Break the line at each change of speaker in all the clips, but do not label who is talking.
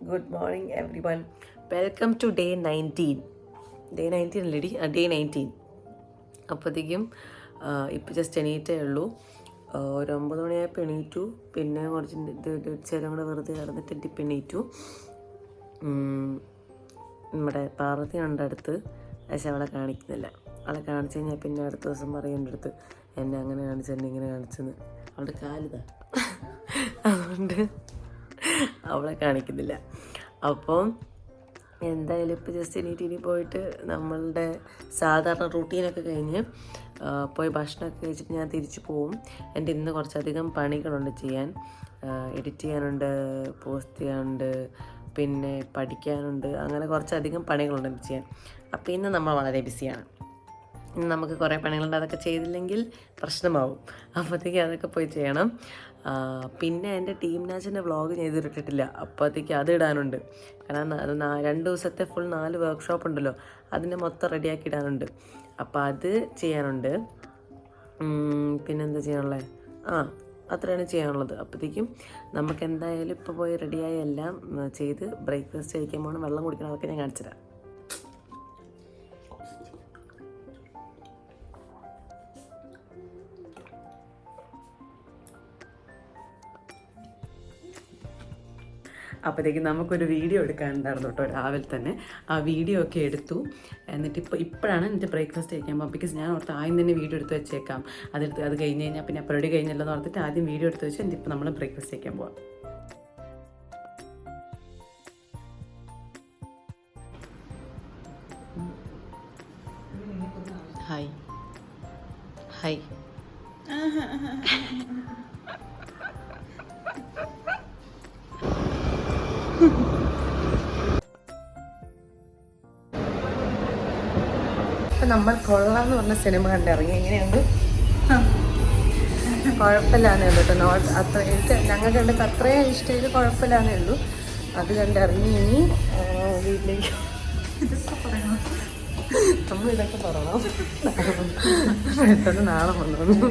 Good morning, everyone. Welcome to day 19. Day 19 അല്ലേടി? Day 19. അപ്പോഴത്തേക്കും ഇപ്പോൾ just എണീറ്റേ ഉള്ളൂ. ഒരു 9 മണിയായപ്പോൾ എണീറ്റു. പിന്നെ കുറച്ച് ചേരം കൂടെ വെറുതെ കിടന്നിട്ട് ഇപ്പം എണീറ്റു. നമ്മുടെ പാർവതി ഉണ്ട് അടുത്ത്. പക്ഷെ അവളെ കാണിക്കുന്നില്ല. അവളെ കാണിച്ചു കഴിഞ്ഞാൽ പിന്നെ അടുത്ത ദിവസം പറയും എൻ്റെ അടുത്ത് എന്നെ അങ്ങനെ കാണിച്ചു, എന്നെ ഇങ്ങനെ കാണിച്ചെന്ന്. അവളുടെ കാലിതാ. അതുകൊണ്ട് അവളെ കാണിക്കുന്നില്ല. അപ്പം എന്തായാലും ഇപ്പോൾ ജസ്റ്റ് ഇനി പോയിട്ട് നമ്മളുടെ സാധാരണ റൂട്ടീനൊക്കെ കഴിഞ്ഞ് പോയി ഭക്ഷണമൊക്കെ കഴിച്ചിട്ട് ഞാൻ തിരിച്ചു പോവും. എൻ്റെ ഇന്ന് കുറച്ചധികം പണികളുണ്ട് ചെയ്യാൻ. എഡിറ്റ് ചെയ്യാനുണ്ട്, പോസ്റ്റ് ചെയ്യാനുണ്ട്, പിന്നെ പഠിക്കാനുണ്ട്. അങ്ങനെ കുറച്ചധികം പണികളുണ്ട് എനിക്ക് ചെയ്യാൻ. അപ്പോൾ ഇന്ന് നമ്മൾ വളരെ ബിസിയാണ്. ഇന്ന് നമുക്ക് കുറേ പണികളുണ്ട്. അതൊക്കെ ചെയ്തില്ലെങ്കിൽ പ്രശ്നമാവും. അപ്പോഴത്തേക്ക് അതൊക്കെ പോയി ചെയ്യണം. പിന്നെ എൻ്റെ ടീം നാച്ചിൻ്റെ വ്ളോഗ് ചെയ്തിട്ടിട്ടില്ല. അപ്പോഴത്തേക്ക് അത് ഇടാനുണ്ട്. കാരണം 2 ദിവസത്തെ ഫുൾ 4 വർക്ക്ഷോപ്പ് ഉണ്ടല്ലോ, അതിനെ മൊത്തം റെഡിയാക്കി ഇടാനുണ്ട്. അപ്പോൾ അത് ചെയ്യാനുണ്ട്. പിന്നെന്താ ചെയ്യാനുള്ളത്? അത്രയാണ് ചെയ്യാനുള്ളത്. അപ്പോഴത്തേക്കും നമുക്ക് എന്തായാലും ഇപ്പോൾ പോയി റെഡിയായി എല്ലാം ചെയ്ത് ബ്രേക്ക്ഫാസ്റ്റ് കഴിക്കാൻ പോകണം. വെള്ളം കുടിക്കണം. അതൊക്കെ ഞാൻ കാണിച്ചു തരാം. അപ്പോഴത്തേക്കും നമുക്കൊരു വീഡിയോ എടുക്കാനുണ്ടായിരുന്നു കേട്ടോ രാവിലെ തന്നെ. ആ വീഡിയോ ഒക്കെ എടുത്തു. എന്നിട്ട് ഇപ്പോഴാണ് എന്നിട്ട് ബ്രേക്ക്ഫാസ്റ്റ് കഴിക്കാൻ പോകാം. ബിക്കോസ് ഞാൻ ഓർത്ത് ആദ്യം തന്നെ വീഡിയോ എടുത്ത് വെച്ചേക്കാം. അത് കഴിഞ്ഞ് കഴിഞ്ഞാൽ പിന്നെ പരിപാടി കഴിഞ്ഞല്ലോ എന്ന് ഓർത്തിട്ട് ആദ്യം വീഡിയോ എടുത്ത് വെച്ച് എന്നിട്ട് ഇപ്പോൾ നമ്മൾ ബ്രേക്ക്ഫാസ്റ്റ് കഴിക്കാൻ പോകാം. ഹായ് ഹായ് ഇപ്പം നമ്മൾ കൊള്ളാന്ന് പറഞ്ഞ സിനിമ കണ്ടിറങ്ങി. എങ്ങനെയുണ്ട്? കുഴപ്പമില്ലാന്നേ ഉള്ളൂ കേട്ടോ. അത്ര എനിക്ക് ഞങ്ങൾക്ക് കണ്ടിട്ട് അത്രയും ഇഷ്ടമായത് കുഴപ്പമില്ലാന്നേ ഉള്ളൂ. അത് കണ്ടിറങ്ങി. ഇനി വീട്ടിലേക്ക് നമ്മൾ ഇതൊക്കെ പറയണം. പെട്ടെന്ന് നാളെ വന്നു.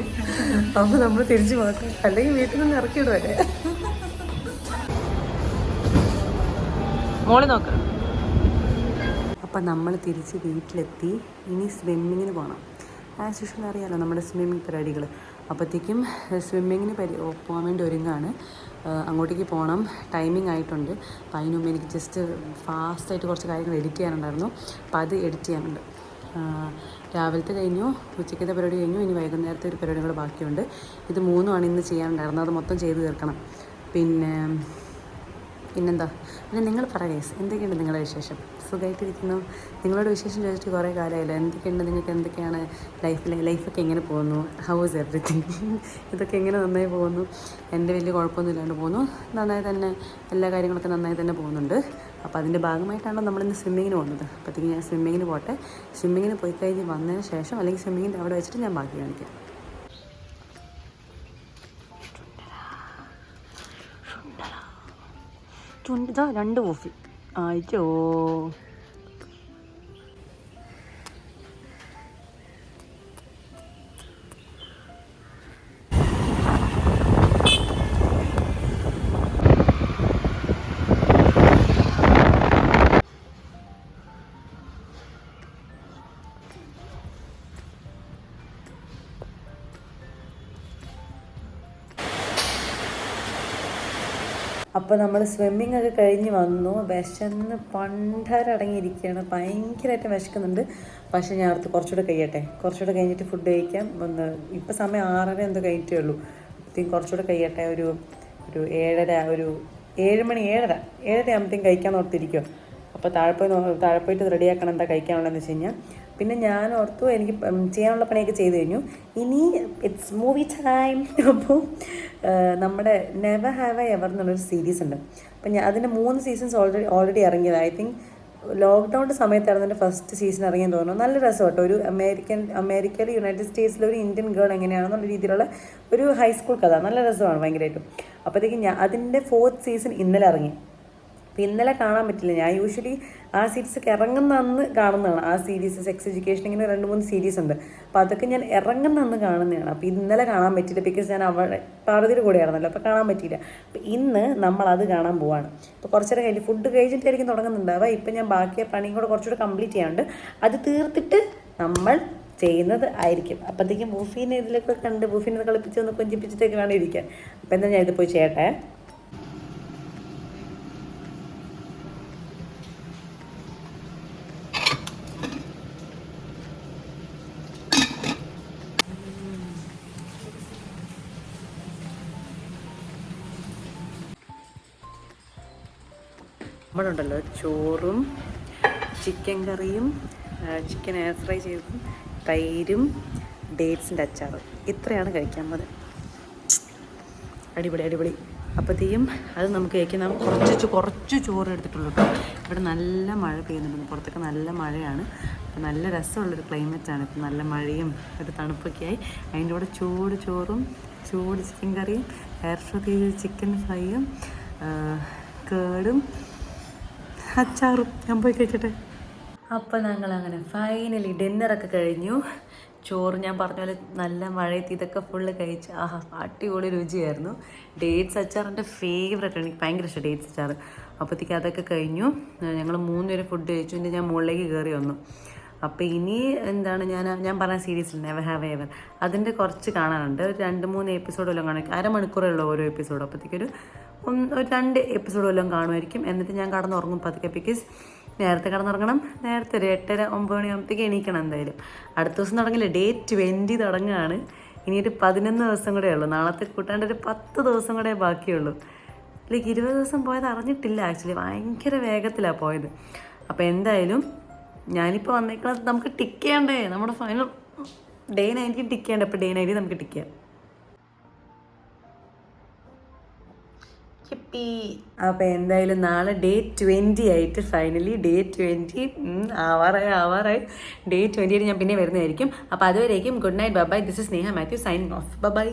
അപ്പോൾ നമ്മൾ തിരിച്ചു പോകട്ടെ, അല്ലെങ്കിൽ വീട്ടിൽ നിന്ന് ഇറക്കിയിടുവല്ലേ. മോള് നോക്ക്. അപ്പം നമ്മൾ തിരിച്ച് വീട്ടിലെത്തി. ഇനി സ്വിമ്മിങ്ങിന് പോകണം. ആസ് യൂഷ്വൽ അറിയാമല്ലോ നമ്മുടെ സ്വിമ്മിങ് പരിപാടികൾ. അപ്പോഴത്തേക്കും സ്വിമ്മിങ്ങിന് പോകാൻ വേണ്ടി ഒരുങ്ങാണ്. അങ്ങോട്ടേക്ക് പോകണം. ടൈമിംഗ് ആയിട്ടുണ്ട്. അപ്പം അതിന് മുമ്പ് എനിക്ക് ജസ്റ്റ് ഫാസ്റ്റായിട്ട് കുറച്ച് കാര്യങ്ങൾ എഡിറ്റ് ചെയ്യാനുണ്ടായിരുന്നു. അപ്പോൾ അത് എഡിറ്റ് ചെയ്യാനുണ്ട്. രാവിലത്തെ കഴിഞ്ഞു, ഉച്ചയ്ക്കത്തെ പരിപാടി കഴിഞ്ഞു. ഇനി വൈകുന്നേരത്തെ ഒരു പരിപാടി കൂടെ ബാക്കിയുണ്ട്. ഇത് 3 ഇന്ന് ചെയ്യാനുണ്ടായിരുന്നു. അത് മൊത്തം ചെയ്ത് തീർക്കണം. പിന്നെന്താ പിന്നെ നിങ്ങൾ പറയുക, എന്തൊക്കെയുണ്ട് നിങ്ങളുടെ വിശേഷം? സുഖമായിട്ടിരിക്കുന്നു. നിങ്ങളോട് വിശേഷം ചോദിച്ചിട്ട് കുറേ കാലമായില്ല. എന്തൊക്കെയുണ്ട്, നിങ്ങൾക്ക് എന്തൊക്കെയാണ് ലൈഫൊക്കെ എങ്ങനെ പോകുന്നു? How is everything? ഇതൊക്കെ എങ്ങനെ നന്നായി പോകുന്നു? എൻ്റെ വലിയ കുഴപ്പമൊന്നും ഇല്ലാണ്ട് പോകുന്നു. നന്നായി തന്നെ എല്ലാ കാര്യങ്ങളൊക്കെ നന്നായി തന്നെ പോകുന്നുണ്ട്. അപ്പോൾ അതിൻ്റെ ഭാഗമായിട്ടാണല്ലോ നമ്മളിന്ന് സ്വിമ്മിങ്ങിന് പോകുന്നത്. അപ്പോഴത്തേക്ക് ഞാൻ സ്വിമ്മിങ്ങിന് പോട്ടെ. സ്വിമ്മിങ്ങിന് പോയി കഴിഞ്ഞ് വന്നതിന് ശേഷം, അല്ലെങ്കിൽ സ്വിമ്മിങ്ങിൻ്റെ അവിടെ വെച്ചിട്ട് ഞാൻ ബാക്കി കാണിക്കാം. ഇതാ 2 കോഫി. അയ്യോ, അപ്പോൾ നമ്മൾ സ്വിമ്മിങ് ഒക്കെ കഴിഞ്ഞ് വന്നു. വിശന്ന് പണ്ടരടങ്ങിയിരിക്കുകയാണ്. ഭയങ്കരമായിട്ട് വിശക്കുന്നുണ്ട്. പക്ഷേ ഞാൻ അടുത്ത് കുറച്ചുകൂടെ കുറച്ചുകൂടെ കഴിഞ്ഞിട്ട് ഫുഡ് കഴിക്കാം. ഇപ്പം സമയം 6:30 എന്തോ കഴിഞ്ഞിട്ടേ ഉള്ളൂ. അപ്പോഴത്തേക്കും കുറച്ചുകൂടെ കഴിയട്ടെ. ഒരു 7 മണി 7:30 ആകുമ്പോഴത്തേക്കും കഴിക്കാൻ ഓർത്തിരിക്കുമോ. അപ്പോൾ താഴെ പോയിട്ട് റെഡിയാക്കണം എന്താ കഴിക്കാനുള്ളതെന്ന് വെച്ച് കഴിഞ്ഞാൽ. പിന്നെ ഞാൻ ഓർത്തു എനിക്ക് ചെയ്യാനുള്ള പണിയൊക്കെ ചെയ്ത് കഴിഞ്ഞു. ഇനി ഇറ്റ്സ് മൂവി ടൈം. അപ്പോൾ നമ്മുടെ നെവർ ഹാവ് ഐ എവർ എന്നുള്ളൊരു സീരീസ് ഉണ്ട്. അപ്പം അതിൻ്റെ 3 സീസൺസ് ഓൾറെഡി ഇറങ്ങിയത്. ഐ തിങ്ക് ലോക്ക്ഡൗണിൻ്റെ സമയത്താണ് അതിൻ്റെ ഫസ്റ്റ് സീസൺ ഇറങ്ങിയെന്ന് തോന്നുന്നു. നല്ല രസം കേട്ടോ. ഒരു അമേരിക്കയിൽ യുണൈറ്റഡ് സ്റ്റേറ്റ്സിലെ ഒരു ഇന്ത്യൻ ഗേൾ എങ്ങനെയാണെന്നുള്ള രീതിയിലുള്ള ഒരു ഹൈസ്കൂൾ കഥ. നല്ല രസമാണ് ഭയങ്കരമായിട്ടും. അപ്പോഴത്തേക്കും അതിൻ്റെ 4th സീസൺ ഇന്നലെ ഇറങ്ങി. അപ്പോൾ ഇന്നലെ കാണാൻ പറ്റില്ല. ഞാൻ യൂഷ്വലി ആ സീരീസൊക്കെ ഇറങ്ങുന്ന അന്ന് കാണുന്നതാണ്. ആ സീരീസ് സെക്സ് എഡ്യൂക്കേഷൻ ഇങ്ങനെ 2-3 സീരീസ് ഉണ്ട്. അപ്പോൾ അതൊക്കെ ഞാൻ ഇറങ്ങുന്ന അന്ന് കാണുന്നതാണ്. അപ്പോൾ ഇന്നലെ കാണാൻ പറ്റില്ല, ബിക്കോസ് ഞാൻ അവിടെ പാർവതിയുടെ കൂടെ ആയിരുന്നല്ലോ, അപ്പോൾ കാണാൻ പറ്റിയില്ല. അപ്പോൾ ഇന്ന് നമ്മളത് കാണാൻ പോവാണ്. അപ്പോൾ കുറച്ച് നേരം കഴിഞ്ഞ് ഫുഡ് കഴിച്ചിട്ടായിരിക്കും തുടങ്ങുന്നുണ്ടാവുക. ഇപ്പം ഞാൻ ബാക്കി പണിയും കൂടെ കുറച്ചുകൂടെ കംപ്ലീറ്റ് ചെയ്യാനുണ്ട്. അത് തീർത്തിട്ട് നമ്മൾ ചെയ്യുന്നത് ആയിരിക്കും. അപ്പോഴത്തേക്കും ബൂഫീനെ ഇതിലൊക്കെ കണ്ട് ബൂഫീനെ കളിപ്പിച്ച് ഒന്ന് കൊഞ്ചിപ്പിച്ചിട്ടൊക്കെ വേണം ഇരിക്കാൻ. അപ്പോൾ എന്താ ഞാൻ ഇത് പോയി ചെയ്യട്ടെ. നമ്മളുണ്ടല്ലോ ചോറും ചിക്കൻ കറിയും ചിക്കൻ എയർ ഫ്രൈ ചെയ്തതും തൈരും ഡേറ്റ്സിൻ്റെ അച്ചാറും ഇത്രയാണ് കഴിക്കാൻ മതി. അടിപൊളി അടിപൊളി. അപ്പോഴത്തേക്കും അത് നമുക്ക് കഴിക്കാം. നമുക്ക് കുറച്ച് ചോറ് എടുത്തിട്ടുള്ളൂ കേട്ടോ. ഇവിടെ നല്ല മഴ പെയ്യുന്നുണ്ട്, പുറത്തൊക്കെ നല്ല മഴയാണ്. അപ്പോൾ നല്ല രസമുള്ളൊരു ക്ലൈമറ്റാണ്. ഇപ്പം നല്ല മഴയും ഒരു തണുപ്പൊക്കെ ആയി. അതിൻ്റെ കൂടെ ചൂട് ചോറും ചൂട് ചിക്കൻ കറിയും എയർ ഫ്രൈ ചെയ്ത ചിക്കൻ ഫ്രൈയും കേടും അച്ചാറും. ഞാൻ പോയി കഴിക്കട്ടെ. അപ്പോൾ ഞങ്ങളങ്ങനെ ഫൈനലി ഡിന്നറൊക്കെ കഴിഞ്ഞു. ചോറ് ഞാൻ പറഞ്ഞ പോലെ നല്ല മഴയത്ത് ഇതൊക്കെ ഫുള്ള് കഴിച്ച് അടിപൊളി രുചിയായിരുന്നു. ഡേറ്റ്സ് അച്ചാർ എൻ്റെ ഫേവറേറ്റ്. എനിക്ക് ഭയങ്കര ഇഷ്ടം ഡേറ്റ്സ് അച്ചാർ. അപ്പോഴത്തേക്ക് അതൊക്കെ കഴിഞ്ഞു. ഞങ്ങൾ 3 പേര് ഫുഡ് കഴിച്ചു. എന്നിട്ട് ഞാൻ മുകളിലേക്ക് കയറി വന്നു. അപ്പോൾ ഇനി എന്താണ് ഞാൻ പറഞ്ഞ സീരീസിൽ നെവർ ഹാവ് എവർ അതിൻ്റെ കുറച്ച് കാണാനുണ്ട്. ഒരു 2-3 എപ്പിസോഡ് വല്ലതും കാണും. അരമണിക്കൂറുള്ള ഓരോ എപ്പിസോഡ്. അപ്പോഴത്തേക്കൊരു 2 എപ്പിസോഡ് വല്ലതും കാണുമായിരിക്കും. എന്നിട്ട് ഞാൻ കടന്നുറങ്ങും പതുക്കെ. ബിക്കോസ് നേരത്തെ കടന്നുറങ്ങണം. നേരത്തെ ഒരു 8:30-9 മണിയാകുമ്പോഴത്തേക്ക് എണീക്കണം എന്തായാലും. അടുത്ത ദിവസം തുടങ്ങില്ല, Day 20 തുടങ്ങുകയാണ്. ഇനി ഒരു 11 ദിവസം കൂടെ ഉള്ളൂ. നാളത്തെ കൂട്ടാണ്ട് ഒരു 10 ദിവസം കൂടെ ബാക്കിയുള്ളൂ. 20 ദിവസം പോയത് അറിഞ്ഞിട്ടില്ല ആക്ച്വലി. ഭയങ്കര വേഗത്തിലാണ് പോയത്. അപ്പോൾ എന്തായാലും ഞാനിപ്പോൾ വന്നേക്കുന്നത് നമുക്ക് ടിക്ക് ചെയ്യണ്ടേ. നമ്മുടെ ഫൈനൽ Day 90 ടിക്ക് ചെയ്യണ്ടേ. അപ്പോൾ Day 90 നമുക്ക് ടിക്ക് ചെയ്യാം. അപ്പോൾ എന്തായാലും നാളെ Day 20 ആയിട്ട് ഫൈനലി Day 20 ആവാറായി. Day 20 ഞാൻ പിന്നെ വരുന്നതായിരിക്കും. അപ്പോൾ അതുവരേക്കും good night, bye bye. This is Sneha Mathew signing off. Bye bye.